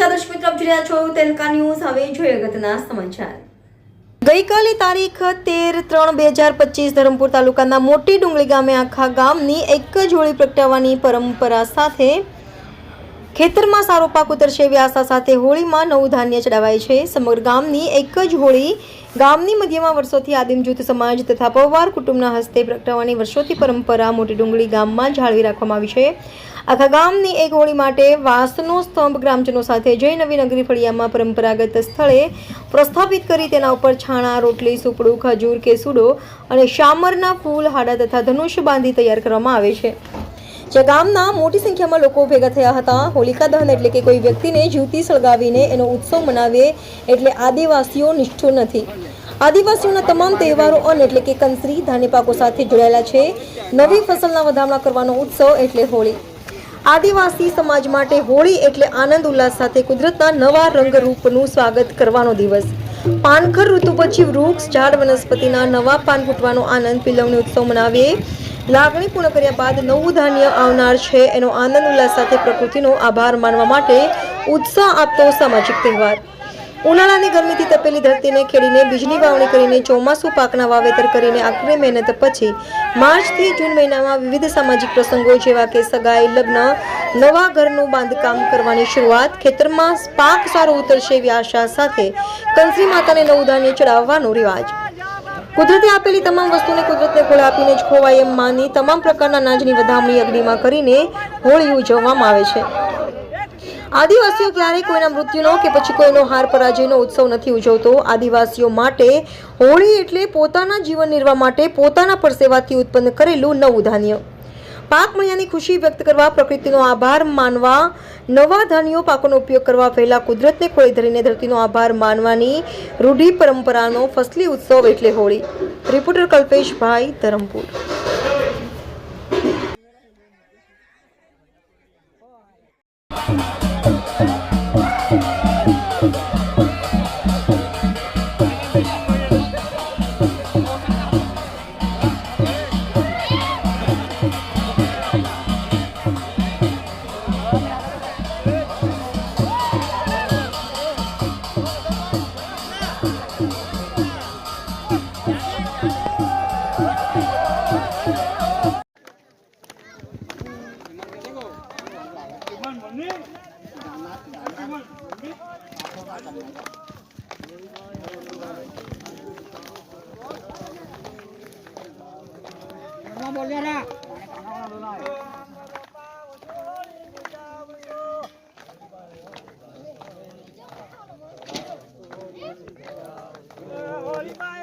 નમસ્કાર દર્શક મિત્રો, આપ જોઈ રહ્યા છો તેલકા ન્યૂઝ। હવે જોઈએ અગત્યના સમાચાર। ગઈકાલે તારીખ 13/3/2025 ધરમપુર તાલુકાના મોટી ડુંગળી ગામે આખા ગામની એક જ હોળી પ્રગટાવવાની પરંપરા સાથે ખેતરમાં સારો પાક ઉતરશે એવી આશા સાથે હોળીમાં નવું ધાન્ય ચડાવાય છે। સમગ્ર ગામની એક જ હોળી ગામની મધ્યમાં વર્ષોથી આદિમ જૂથ સમાજ તથા પવાર કુટુંબના હસ્તે પ્રગટાવવાની વર્ષોથી પરંપરા મોટી ડુંગળી ગામમાં જાળવી રાખવામાં આવી છે। આખા ગામની એક હોળી માટે વાંસનો સ્તંભ ગ્રામજનો સાથે જય નવી નગરી ફળિયામાં પરંપરાગત સ્થળે પ્રસ્થાપિત કરી તેના ઉપર છાણા, રોટલી, સુપડું, ખજૂર, કેસુડો અને શામરના ફૂલ, હાડા તથા ધનુષ્ય બાંધી તૈયાર કરવામાં આવે છે। જે ગામના મોટી સંખ્યામાં લોકો ભેગા થયા હતા। હોલિકા દહન એટલે કે કોઈ વ્યક્તિને જીવતી સળગાવીને એનો ઉત્સવ મનાવે એટલે આદિવાસીઓ નિષ્ઠુર નથી। આદિવાસીઓના તમામ તહેવારો અન્ન એટલે કે કંસરી ધાન્ય પાકો સાથે જોડાયેલા છે। નવી ફસલના વધામણા કરવાનો ઉત્સવ એટલે હોળી। આદિવાસી સમાજ માટે હોળી એટલે આનંદ ઉલ્લાસ સાથે કુદરતના નવા રંગરૂપનું સ્વાગત કરવાનો દિવસ। પાનખર ઋતુ પછી વૃક્ષ, ઝાડ, વનસ્પતિના નવા પાન ફૂટવાનો આનંદ, પિલવણી ઉત્સવ મનાવીએ લાગણી પૂર્ણ કર્યા બાદ નવું ધાન્ય આવનાર છે એનો આનંદ ઉલ્લાસ સાથે પ્રકૃતિનો આભાર માનવા માટે ઉત્સાહ આપતો સામાજિક તહેવાર। ઉનાળાની ગરમીથી તપેલી ધરતીને ખેડીને બીજની વાવણી કરીને ચોમાસુ પાકના વાવેતર કરીને આકરી મહેનત પછી માર્ચથી જૂન મહિનામાં વિવિધ સામાજિક પ્રસંગો જેવા કે સગાઈ, લગ્ન, નવા ઘરનું બાંધકામ કરવાની શરૂઆત, ખેતરમાં પાક સારો ઉતરશે એવી આશા સાથે કંસરી માતાને નવું ધાન્ય ચડાવવાનો રિવાજ। કુદરતે આપેલી તમામ વસ્તુને કુદરતને ખોળે આપીને જ ખોવાય એમ માની તમામ પ્રકારના અનાજની વધામણી અગ્નિમાં કરીને હોળી ઉજવવામાં આવે છે। આદિવાસીઓ ક્યારેય કોઈના મૃત્યુનો કે પછી કોઈનો હાર પરાજયનો ઉત્સવ નથી ઉજવતો। આદિવાસીઓ માટે હોળી એટલે પોતાના જીવન નિર્વાહ માટે પોતાના પરસેવાથી ઉત્પન્ન કરેલું નવું ધાન્ય। પાક મળ્યાની ખુશી વ્યક્ત કરવા, પ્રકૃતિનો આભાર માનવા, નવા ધાન્યો પાકોનો ઉપયોગ કરવા, પહેલા કુદરતને ખોળે ધરીને ધરતીનો આભાર માનવાની રૂઢિ પરંપરાનો ફસલી ઉત્સવ એટલે Holi. Reporter Kalpeshbhai, Dharampur. Holy bye,